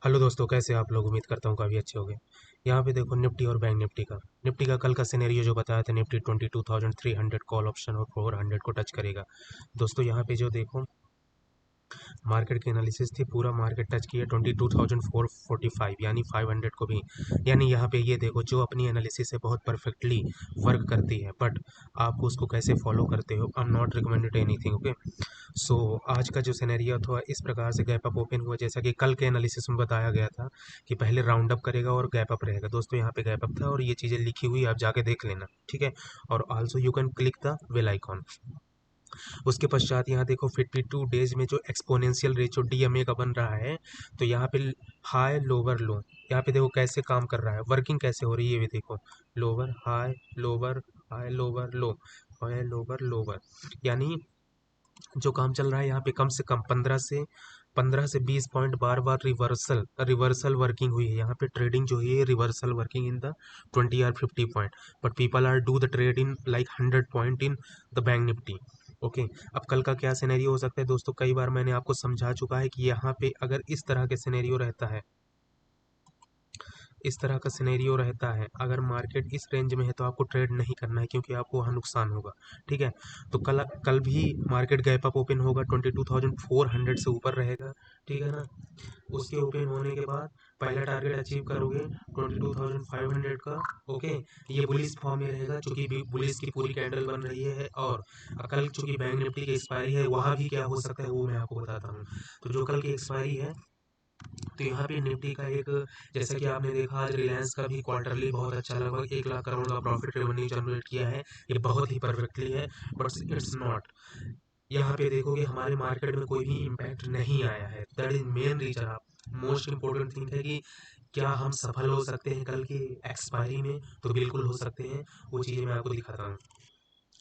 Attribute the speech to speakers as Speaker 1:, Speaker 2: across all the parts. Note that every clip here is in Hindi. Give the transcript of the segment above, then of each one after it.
Speaker 1: हेलो दोस्तों, कैसे आप लोग? उम्मीद करता हूँ काफ़ी अच्छे होंगे। यहाँ पे देखो निफ्टी और बैंक निफ्टी का कल का सिनेरियो जो बताया था, निफ्टी 22,300 कॉल ऑप्शन और 400 को टच करेगा। दोस्तों यहाँ पे जो देखो मार्केट की एनालिसिस थी, पूरा मार्केट टच किया 22,445 यानी 500 को भी। यानी यहाँ पे ये देखो जो अपनी एनालिसिस है बहुत परफेक्टली वर्क करती है, बट आप उसको कैसे फॉलो करते हो। I am not recommended anything, okay. So आज का जो सिनेरियो था इस प्रकार से गैप अप ओपन हुआ, जैसा कि कल के एनालिसिस में बताया गया था कि पहले राउंड अप करेगा और गैप अप रहेगा। दोस्तों यहाँ पे गैप अप था और ये चीज़ें लिखी हुई आप जाके देख लेना, ठीक है। और also you can click the bell icon. उसके पश्चात यहाँ देखो 52 डेज में जो एक्सपोनेंशियल रेशियो डीएमए का बन रहा है, तो यहाँ पे हाई लोअर लो, यहाँ पे देखो कैसे काम कर रहा है, वर्किंग कैसे हो रही है, ये भी देखो lower high lower high lower लो, हाई लोअर लोअर। यानी जो काम चल रहा है यहाँ पे कम से कम 15 से 20 पॉइंट बार बार रिवर्सल रिवर्सल वर्किंग हुई है। यहाँ पे ट्रेडिंग जो है रिवर्सल वर्किंग इन द 20 और 50 point, but people are do the trade in like 100 point in the bank Nifty, okay. अब कल का क्या सिनेरियो हो सकता है दोस्तों, कई बार मैंने आपको समझा चुका है कि यहाँ पे अगर इस तरह के सिनेरियो रहता है, इस तरह का सिनेरियो रहता है, अगर मार्केट इस रेंज में है तो आपको ट्रेड नहीं करना है, क्योंकि आपको वहाँ नुकसान होगा, ठीक है। तो कल कल भी मार्केट गैप अप ओपन होगा, 22,400 से ऊपर रहेगा, ठीक है ना। उसके ओपन होने के बाद पहला टारगेट अचीव करोगे 22,500 का, ओके। ये बुलिस फॉर्म में रहेगा, चूंकि बुलिस की पूरी कैंडल बन रही है। और कल चूंकि बैंक निफ्टी की एक्सपायरी है, वहाँ भी क्या हो सकता है वो मैं आपको बताता हूँ। तो जो कल की एक्सपायरी है, तो यहाँ पे निफ्टी का एक, जैसा कि आपने देखा आज रिलायंस का भी क्वार्टरली बहुत अच्छा, लगभग 1 लाख करोड़ का प्रॉफिट रेवेन्यू जनरेट किया है। ये बहुत ही परफेक्टली है, बट इट्स नॉट। यहाँ पे देखोगे हमारे मार्केट में कोई भी इम्पैक्ट नहीं आया है। That is main reason. आप मोस्ट इम्पोर्टेंट थिंग है कि क्या हम सफल हो सकते हैं कल की एक्सपायरी में, तो बिल्कुल हो सकते हैं। वो चीज़ें मैं आपको दिखाता हूँ।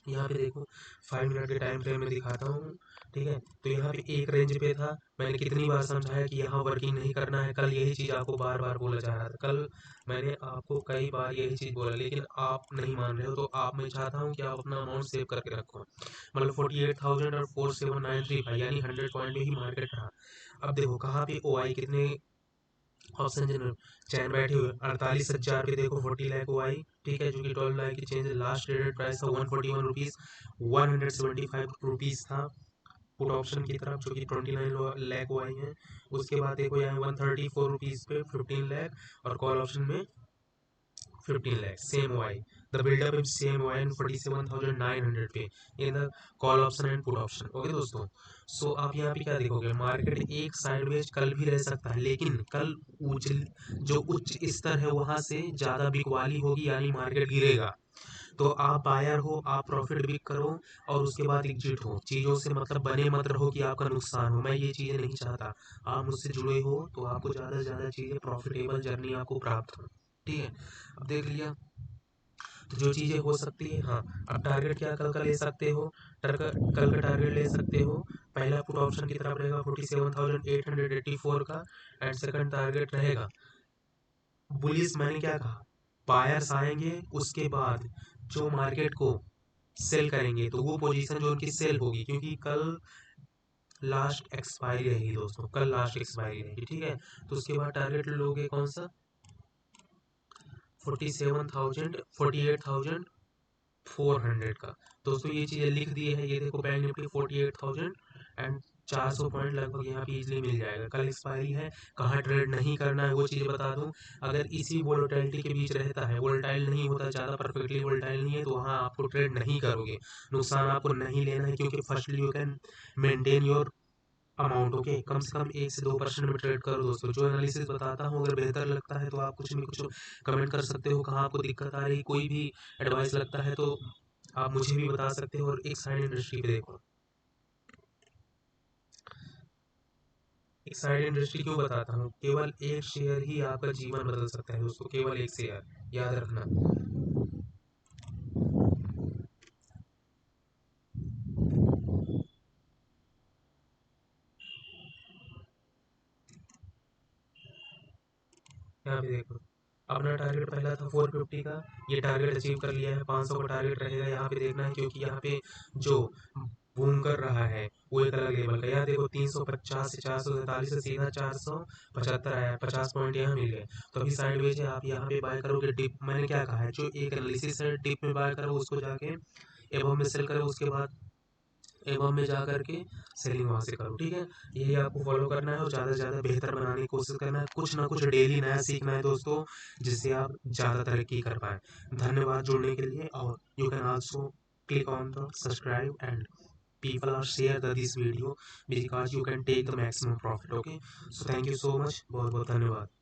Speaker 1: यहाँ पे देखो 5 मिनट के टाइम फ्रेम में दिखाता हूँ, ठीक है। तो यहाँ पे एक रेंज पे था, मैंने कितनी बार समझाया कि यहाँ वर्किंग नहीं करना है। कल यही चीज़ आपको बार बार बोला जा रहा था, कल मैंने आपको कई बार यही चीज़ बोला, लेकिन आप नहीं मान रहे हो। तो आप, मैं चाहता हूँ कि आप अपना अमाउंट सेव करके रखो। मतलब 48,000 और 47,935 यानी 100 पॉइंट में ही मार्केट रहा। अब देखो कहाँ पे ओ आई कितने ऑप्शन जनरल चैन बैठे हुए 48,000 पे देखो 40 लाख ओ आई, ठीक है, जो कि 12 लाख की चेंज। लास्ट ट्रेडेड प्राइस था 141 रुपीज़, 175 रुपीज़ था पुट ऑप्शन की तरफ, जो कि 29 लाख ओ आई है। उसके बाद देखो यहाँ 134 रुपीज़ पे 15 लाख, और कॉल ऑप्शन में 15 lakhs, same OI. The build-up is same OI and 47,900 पे in the call option and put option. Okay दोस्तों, सो आप यहाँ पे क्या देखोगे, मार्केट एक साइडवेज कल भी रह सकता है, लेकिन कल जो उच्च स्तर है वहां से ज्यादा बिकवाली होगी, यानी मार्केट गिरेगा। तो आप बायर हो, आप प्रॉफिट बिक करो और उसके बाद एग्जिट हो। चीज़ों से मतलब बने मत रहो कि आपका नुकसान हो, मैं ये चीज़ें नहीं चाहता। आप मुझसे जुड़े हो तो आपको ज़्यादा से ज़्यादा चीज़ें प्रॉफिटेबल जर्नी आपको प्राप्त हो, ठीक है। अब देख लिया, तो जो चीज़ें हो सकती है, हाँ। अब टारगेट क्या कल का ले सकते हो, कल का टारगेट ले सकते हो। पहला पुट ऑप्शन की तरफ रहेगा 47,884 का, एंड सेकंड टारगेट रहेगा बुलिस। मैंने क्या कहा, बायर्स आएंगे उसके बाद जो मार्केट को सेल करेंगे, तो वो पोजीशन जो उनकी सेल होगी, क्योंकि कल लास्ट एक्सपायरी रहेगी दोस्तों, कल लास्ट एक्सपायरी रहेगी, ठीक है। तो उसके बाद टारगेट लोगे कौन सा, 48,400 का। दोस्तों ये चीज़ें लिख दी है, ये देखो बैंक निफ्टी 48,000 एंड 400 पॉइंट लगभग यहाँ पे इजीली मिल जाएगा। कल एक्सपायरी है, कहाँ ट्रेड नहीं करना है वो चीज़ें बता दूं। अगर इसी वोलेटिलिटी के बीच रहता है, वोलेटाइल नहीं होता ज़्यादा, परफेक्टली वोलेटाइल नहीं है, तो वहाँ आपको ट्रेड नहीं करोगे, नुकसान आपको नहीं लेना है। क्योंकि firstly you can maintain your amount, okay. कम से कम 1 से 2% में ट्रेड करो दोस्तों। जो एनालिसिस बताता हूँ, अगर बेहतर लगता है तो आप कुछ भी कुछ कमेंट कर सकते हो, कहाँ आपको दिक्कत आ रही, कोई भी एडवाइस लगता है तो आप मुझे भी बता सकते हो। और एक साइड इंडस्ट्री पे देखो, एक साइड इंडस्ट्री क्यों बताता हूँ, केवल एक शेयर ही आपका जीवन बदल सकता है दोस्तों, केवल एक शेयर, याद रखना। यहाँ पे देखो अपना टारगेट पहला था 450 का, ये टारगेट अचीव कर लिया है। 500 का टारगेट रहेगा यहाँ पे देखना है, क्योंकि यहाँ पे जो बूम कर रहा है वो एक अलग लेवल का। यहाँ देखो 350 से 443 से सीधा 475 आया है, 50 पॉइंट यहाँ मिल गए। तो अभी साइडवेज है, आप यहाँ पे बाय करोगे डिप, मैंने क्या कहा है, जो एक एनालिसिस है डिप में बाय करो, उसको जाके एबव में सेल करो, उसके बाद एबव में जा करके सेलिंग वहाँ से करो, ठीक है। यही आपको फॉलो करना है और ज़्यादा से ज़्यादा बेहतर बनाने की कोशिश करना है, कुछ ना कुछ डेली नया सीखना है दोस्तों, जिससे आप ज़्यादा तरक्की कर पाएँ। धन्यवाद जुड़ने के लिए, और you can also click on the subscribe and people are share this video because you can take the maximum profit, okay। So thank you so much, बहुत बहुत धन्यवाद।